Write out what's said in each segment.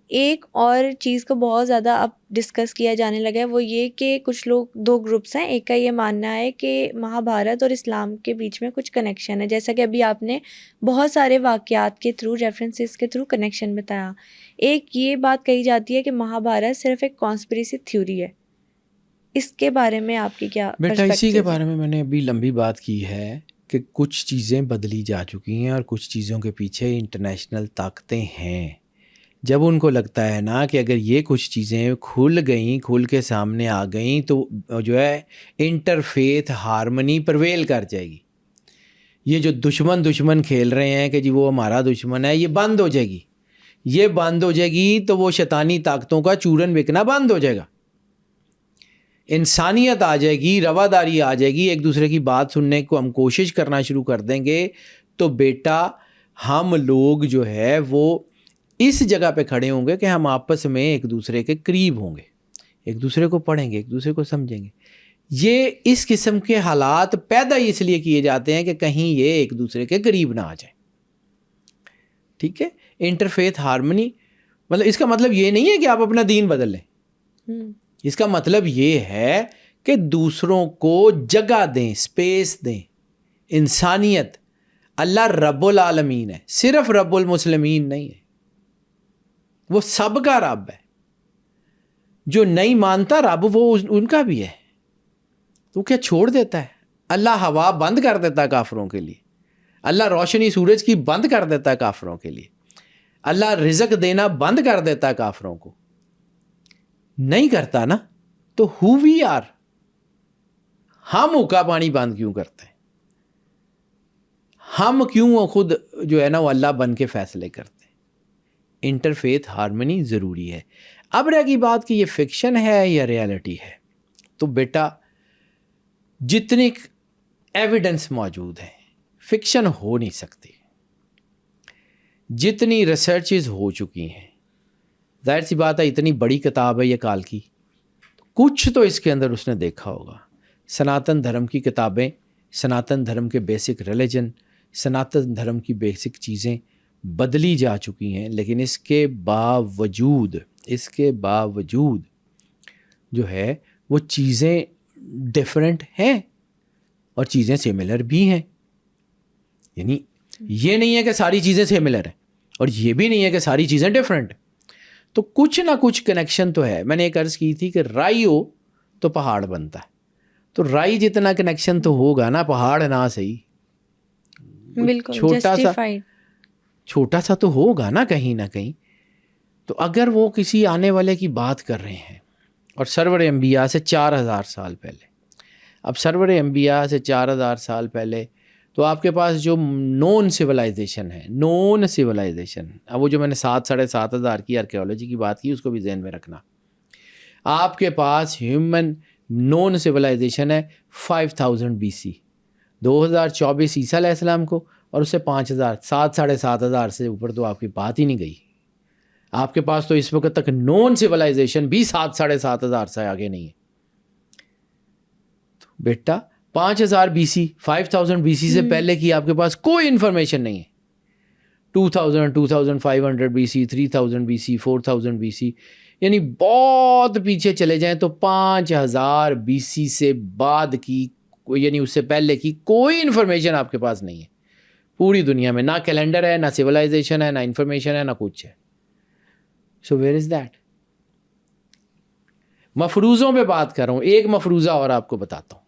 ایک اور چیز کو بہت زیادہ اب ڈسکس کیا جانے لگا ہے، وہ یہ کہ کچھ لوگ 2 گروپس ہیں. ایک کا یہ ماننا ہے کہ مہابھارت اور اسلام کے بیچ میں کچھ کنیکشن ہے، جیسا کہ ابھی آپ نے بہت سارے واقعات کے تھرو، ریفرنسز کے تھرو کنیکشن بتایا. ایک یہ بات کہی جاتی ہے کہ مہابھارت صرف ایک کانسپریسی تھیوری ہے. اس کے بارے میں آپ کی کیا بیٹا اسی کے پرسپیکٹو ہے؟ بارے میں میں نے ابھی لمبی بات کی ہے کہ کچھ چیزیں بدلی جا چکی ہیں اور کچھ چیزوں کے پیچھے انٹرنیشنل طاقتیں ہیں. جب ان کو لگتا ہے نا کہ اگر یہ کچھ چیزیں کھل گئیں، کھل کے سامنے آ گئیں تو جو ہے انٹرفیتھ ہارمنی پرویل کر جائے گی. یہ جو دشمن کھیل رہے ہیں کہ جی وہ ہمارا دشمن ہے، یہ بند ہو جائے گی. یہ بند ہو جائے گی تو وہ شیطانی طاقتوں کا چورن بکنا بند ہو جائے گا. انسانیت آ جائے گی، رواداری آ جائے گی، ایک دوسرے کی بات سننے کو ہم کوشش کرنا شروع کر دیں گے. تو بیٹا ہم لوگ جو ہے وہ اس جگہ پہ کھڑے ہوں گے کہ ہم آپس میں ایک دوسرے کے قریب ہوں گے، ایک دوسرے کو پڑھیں گے، ایک دوسرے کو سمجھیں گے. یہ اس قسم کے حالات پیدا اس لیے کیے جاتے ہیں کہ کہیں یہ ایک دوسرے کے قریب نہ آ جائیں. ٹھیک ہے، انٹرفیتھ ہارمنی مطلب اس کا مطلب یہ نہیں ہے کہ آپ اپنا دین بدل لیں. اس کا مطلب یہ ہے کہ دوسروں کو جگہ دیں، سپیس دیں. انسانیت، اللہ رب العالمین ہے، صرف رب المسلمین نہیں ہے، وہ سب کا رب ہے. جو نہیں مانتا رب وہ ان کا بھی ہے، تو کیا چھوڑ دیتا ہے؟ اللہ ہوا بند کر دیتا ہے کافروں کے لیے، اللہ روشنی سورج کی بند کر دیتا ہے کافروں کے لیے، اللہ رزق دینا بند کر دیتا ہے کافروں کو. نہیں کرتا نا، تو who we are؟ ہم اوکا پانی بند کیوں کرتے ہیں؟ ہم کیوں خود جو ہے نا وہ اللہ بن کے فیصلے کرتے ہیں؟ انٹرفیتھ ہارمنی ضروری ہے. اب رہ گئی بات کہ یہ فکشن ہے یا ریالٹی ہے. تو بیٹا جتنی ایویڈنس موجود ہیں فکشن ہو نہیں سکتی. جتنی ریسرچز ہو چکی ہیں، ظاہر سی بات ہے اتنی بڑی کتاب ہے یہ کال کی، کچھ تو اس کے اندر اس نے دیکھا ہوگا. سناتن دھرم کی کتابیں، سناتن دھرم کے بیسک ریلیجن، سناتن دھرم کی بیسک چیزیں بدلی جا چکی ہیں، لیکن اس کے باوجود جو ہے وہ چیزیں ڈیفرنٹ ہیں اور چیزیں سملر بھی ہیں. یعنی یہ نہیں ہے کہ ساری چیزیں سملر ہیں اور یہ بھی نہیں ہے کہ ساری چیزیں ڈیفرنٹ. تو کچھ نہ کچھ کنیکشن تو ہے. میں نے ایک عرض کی تھی کہ رائی ہو تو پہاڑ بنتا ہے، تو رائی جتنا کنیکشن تو ہوگا نا، پہاڑ نہ صحیح، بالکل چھوٹا سا تو ہوگا نا کہیں نہ کہیں. تو اگر وہ کسی آنے والے کی بات کر رہے ہیں اور سرور انبیاء سے 4000 سال پہلے، اب سرور انبیاء سے 4000 سال پہلے تو آپ کے پاس جو نون سویلائزیشن ہے، اب وہ جو میں نے 7,500 کی آرکیالوجی کی بات کی اس کو بھی ذہن میں رکھنا. آپ کے پاس ہیومن نون سویلائزیشن ہے 5000 BC، 2024 عیسیٰ علیہ السلام کو، اور اس سے 5000 7,500 سے اوپر تو آپ کی بات ہی نہیں گئی. آپ کے پاس تو اس وقت تک نون سویلائزیشن بھی 7,500 سے آگے نہیں ہے. تو بیٹا 5000 BC 5000 BC سے پہلے کی آپ کے پاس کوئی انفارمیشن نہیں ہے. 2500 BC 3000 BC 4000 BC، یعنی بہت پیچھے چلے جائیں تو 5000 BC سے بعد کی، یعنی اس سے پہلے کی کوئی انفارمیشن آپ کے پاس نہیں ہے پوری دنیا میں. نہ کیلنڈر ہے، نہ سویلائزیشن ہے، نہ انفارمیشن ہے، نہ کچھ ہے. سو ویئر از دیٹ؟ مفروضوں پہ بات کر رہا ہوں. ایک مفروضہ اور آپ کو بتاتا ہوں،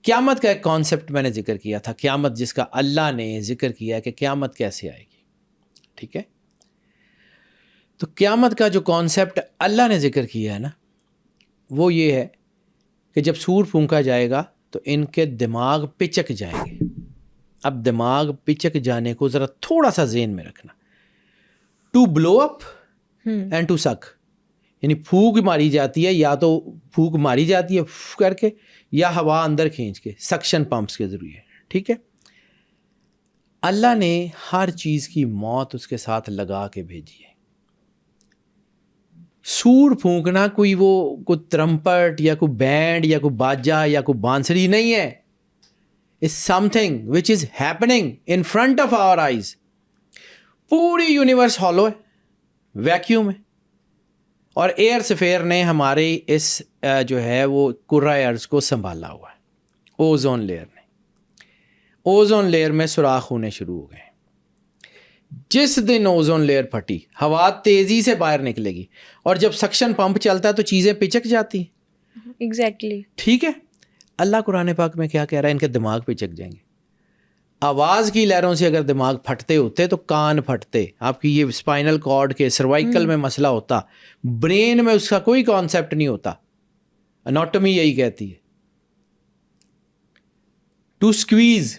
قیامت کا ایک کانسیپٹ میں نے ذکر کیا تھا، قیامت جس کا اللہ نے ذکر کیا کہ قیامت کیسے آئے گی. ٹھیک ہے، تو قیامت کا جو کانسیپٹ اللہ نے ذکر کیا ہے نا، وہ یہ ہے کہ جب سور پھونکا جائے گا تو ان کے دماغ پچک جائیں گے. اب دماغ پچک جانے کو ذرا تھوڑا سا ذہن میں رکھنا. To blow up and to suck, یعنی پھونک ماری جاتی ہے، یا تو پھونک ماری جاتی ہے کر کے، یا ہوا اندر کھینچ کے سکشن پمپس کے ذریعے. ٹھیک ہے، اللہ نے ہر چیز کی موت اس کے ساتھ لگا کے بھیجی ہے. سور پھونکنا کوئی ترمپٹ یا کوئی بینڈ یا کوئی باجا یا کوئی بانسری نہیں ہے. It's something which is happening in front of our eyes. پوری یونیورس ہالو ہے, ویکیوم ہے, اور ایئر سفیئر نے ہمارے اس جو ہے وہ کرۂ ارض کو سنبھالا ہوا ہے. اوزون لیئر نے, اوزون لیئر میں سوراخ ہونے شروع ہو گئے. جس دن اوزون لیئر پھٹی, ہوا تیزی سے باہر نکلے گی, اور جب سکشن پمپ چلتا ہے تو چیزیں پچک جاتی ہیں. ایگزیکٹلی. ٹھیک ہے, اللہ قرآن پاک میں کیا کہہ رہا ہے, ان کے دماغ پچک جائیں گے. آواز کی لہروں سے اگر دماغ پھٹتے ہوتے تو کان پھٹتے, آپ کی یہ اسپائنل کارڈ کے سروائکل میں مسئلہ ہوتا, برین میں اس کا کوئی کانسیپٹ نہیں ہوتا. اناٹمی یہی کہتی ہے ٹو اسکویز,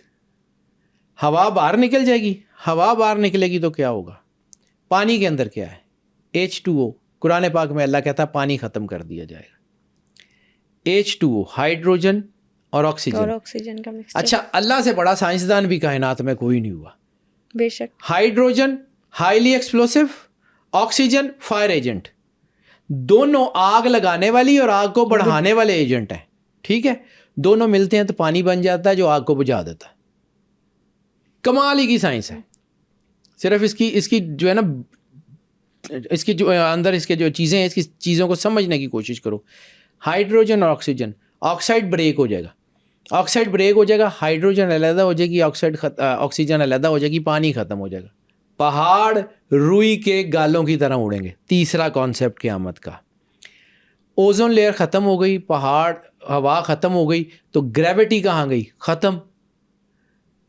ہوا باہر نکل جائے گی. ہوا باہر نکلے گی تو کیا ہوگا؟ پانی کے اندر کیا ہے؟ H2O. قرآن پاک میں اللہ کہتا ہے پانی ختم کر دیا جائے گا. H2O, ہائیڈروجن اور آکسیجن کا مکسچر. اچھا, اللہ سے بڑا سائنسدان بھی کائنات میں کوئی نہیں ہوا. بے شک. Hydrogen highly explosive, oxygen fire agent, دونوں آگ لگانے والی اور آگ کو بڑھانے والے ایجنٹ ہیں. ٹھیک ہے, دونوں ملتے ہیں تو پانی بن جاتا ہے جو آگ کو بجھا دیتا ہے. کمال ہی کی سائنس ہے. صرف اس کی جو ہے نا, اس کی جو اندر اس کے جو چیزیں ہیں, اس کی چیزوں کو سمجھنے کی کوشش کرو. ہائیڈروجن اور آکسیجن, آکسائڈ بریک ہو جائے گا, آکسائڈ بریک ہو جائے گا, ہائیڈروجن علیحدہ ہو جائے گی, آکسیجن علیحدہ ہو جائے گی, پانی ختم ہو جائے گا. پہاڑ روئی کے گالوں کی طرح اڑیں گے. تیسرا کانسیپٹ قیامت کا. اوزون لیئر ختم ہو گئی, پہاڑ ہوا ختم ہو گئی, تو گریوٹی کہاں گئی؟ ختم.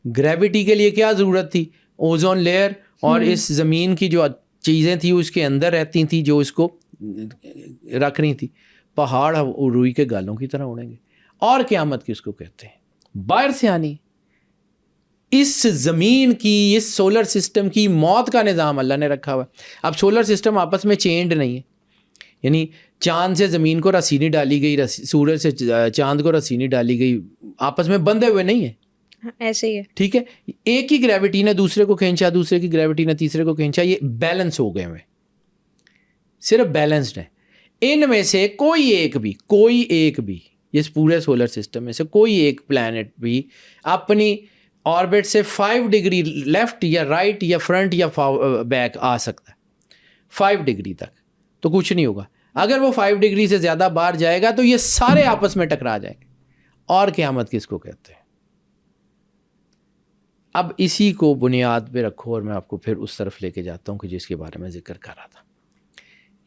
گریوٹی کے لیے کیا ضرورت تھی؟ اوزون لیئر اور اس زمین کی جو چیزیں تھیں اس کے اندر رہتی تھیں جو اس کو رکھ رہی تھی. پہاڑ روئی کے گالوں کی طرح اڑیں گے. اور قیامت کس کو کہتے ہیں؟ باہر سے آنی. اس زمین کی, اس سولر سسٹم کی موت کا نظام اللہ نے رکھا ہوا ہے. اب سولر سسٹم آپس میں چینڈ نہیں ہے, یعنی چاند سے زمین کو رسی نہیں ڈالی گئی, سورج سے چاند کو رسی نہیں ڈالی گئی, آپس میں بندھے ہوئے نہیں ہیں, ایسے ہی ہے. ٹھیک ہے, ایک ہی گریوٹی نے دوسرے کو کھینچا, دوسرے کی گریوٹی نے تیسرے کو کھینچا, یہ بیلنس ہو گئے ہوئے, صرف بیلنسڈ ہے. ان میں سے کوئی ایک بھی اس پورے سولر سسٹم میں سے کوئی ایک پلانٹ بھی اپنی آربٹ سے 5 ڈگری لیفٹ یا رائٹ یا فرنٹ یا بیک آ سکتا ہے. 5 ڈگری تک تو کچھ نہیں ہوگا. اگر وہ 5 ڈگری سے زیادہ باہر جائے گا تو یہ سارے آپس میں ٹکرا جائیں گے. اور قیامت کس کو کہتے ہیں؟ اب اسی کو بنیاد پہ رکھو اور میں آپ کو پھر اس طرف لے کے جاتا ہوں کہ جس کے بارے میں ذکر کر رہا تھا,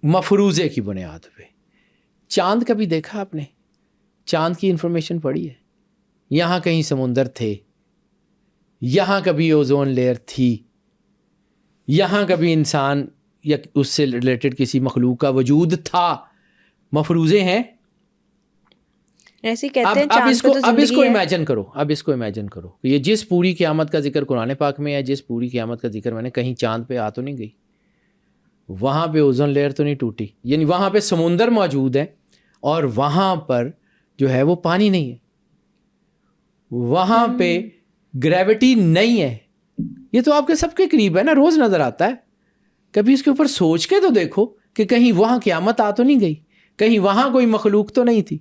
مفروضے کی بنیاد پہ. چاند کبھی دیکھا آپ نے؟ چاند کی انفارمیشن پڑھی ہے؟ یہاں کہیں سمندر تھے, یہاں کبھی اوزون لیئر تھی, یہاں کبھی انسان یا اس سے ریلیٹڈ کسی مخلوق کا وجود تھا. مفروضے ہیں. ایسے کہتے ہیں اب اس کو امیجن کرو کہ یہ جس پوری قیامت کا ذکر قرآن پاک میں ہے, جس پوری قیامت کا ذکر میں نے, کہیں چاند پہ آ تو نہیں گئی, وہاں پہ اوزون لیئر تو نہیں ٹوٹی, یعنی وہاں پہ سمندر موجود ہے اور وہاں پر جو ہے وہ پانی نہیں ہے, وہاں پہ گریوٹی نہیں ہے. یہ تو آپ کے سب کے قریب ہے نا, روز نظر آتا ہے. کبھی اس کے اوپر سوچ کے تو دیکھو کہ کہیں وہاں قیامت آ تو نہیں گئی, کہیں وہاں کوئی مخلوق تو نہیں تھی.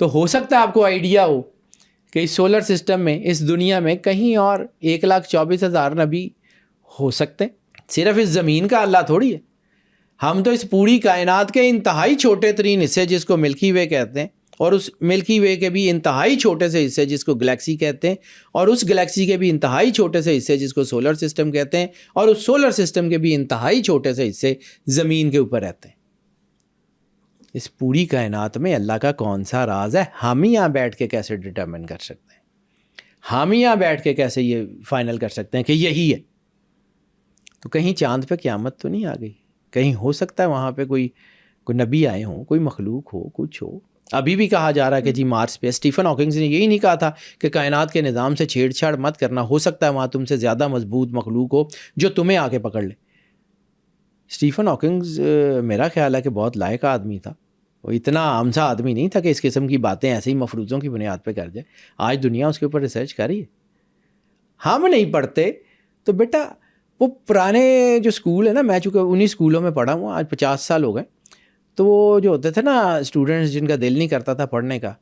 تو ہو سکتا ہے آپ کو آئیڈیا ہو کہ اس سولر سسٹم میں, اس دنیا میں کہیں اور 1,24,000 نبی ہو سکتے ہیں. صرف اس زمین کا اللہ تھوڑی ہے. ہم تو اس پوری کائنات کے انتہائی چھوٹے ترین حصے جس کو ملکی وے کہتے ہیں, اور اس ملکی وے کے بھی انتہائی چھوٹے سے حصے جس کو گلیکسی کہتے ہیں, اور اس گلیکسی کے بھی انتہائی چھوٹے سے حصے جس کو سولر سسٹم کہتے ہیں, اور اس سولر سسٹم کے بھی انتہائی چھوٹے سے حصے زمین کے اوپر رہتے ہیں. اس پوری کائنات میں اللہ کا کون سا راز ہے؟ ہم ہی یہاں بیٹھ کے کیسے ڈٹرمن کر سکتے ہیں؟ ہم ہی یہاں بیٹھ کے کیسے یہ فائنل کر سکتے ہیں کہ یہی ہے؟ تو کہیں چاند پہ قیامت تو نہیں آ گئی؟ کہیں ہو سکتا ہے وہاں پہ کوئی نبی آئے ہوں, کوئی مخلوق ہو, کچھ ہو. ابھی بھی کہا جا رہا ہے کہ جی مارس پہ, اسٹیفن ہاکنگز نے یہی نہیں کہا تھا کہ کائنات کے نظام سے چھیڑ چھاڑ مت کرنا, ہو سکتا ہے وہاں تم سے زیادہ مضبوط مخلوق ہو جو تمہیں آ کے پکڑ لے. اسٹیفن ہاکنگز میرا خیال ہے کہ بہت لائق آدمی تھا, وہ اتنا عام سا آدمی نہیں تھا کہ اس قسم کی باتیں ایسے ہی مفروضوں کی بنیاد پہ کر جائے. آج دنیا اس کے اوپر ریسرچ کر رہی ہے. ہم نہیں پڑھتے تو بیٹا وہ پرانے جو اسکول ہے نا, میں چونکہ انہی اسکولوں میں پڑھا ہوں, آج 50 سال ہو گئے, تو وہ جو ہوتے تھے نا اسٹوڈنٹس جن کا دل نہیں کرتا تھا پڑھنے کا,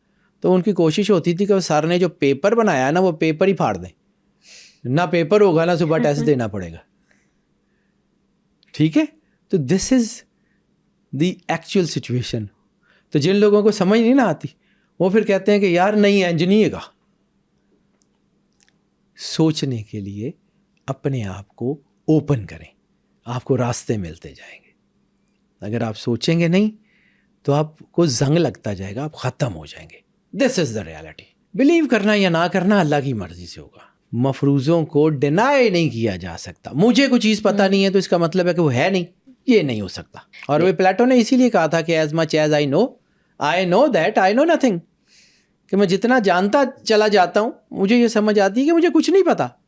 تو ان کی کوشش ہوتی تھی کہ وہ سر نے جو پیپر بنایا نا وہ پیپر ہی پھاڑ دیں, نہ پیپر ہوگا نہ صبح ٹیسٹ دینا پڑے گا. ٹھیک ہے. تو دس از دی ایکچوئل سچویشن. تو جن لوگوں کو سمجھ نہیں نہ آتی وہ پھر کہتے ہیں کہ یار نہیں انج نہیں گا. سوچنے کے لیے اپنے آپ کو اوپن کریں, آپ کو راستے ملتے جائیں گے. اگر آپ سوچیں گے نہیں تو آپ کو زنگ لگتا جائے گا, آپ ختم ہو جائیں گے. دس از دا ریالٹی. بلیو کرنا یا نہ کرنا اللہ کی مرضی سے ہوگا. مفروضوں کو ڈینائی نہیں کیا جا سکتا. مجھے کوئی چیز پتہ نہیں ہے تو اس کا مطلب ہے کہ وہ ہے نہیں, یہ نہیں ہو سکتا. اور وہ پلیٹو نے اسی لیے کہا تھا کہ as much as I know that I know nothing, کہ میں جتنا جانتا چلا جاتا ہوں مجھے یہ سمجھ آتی ہے کہ مجھے کچھ نہیں پتا.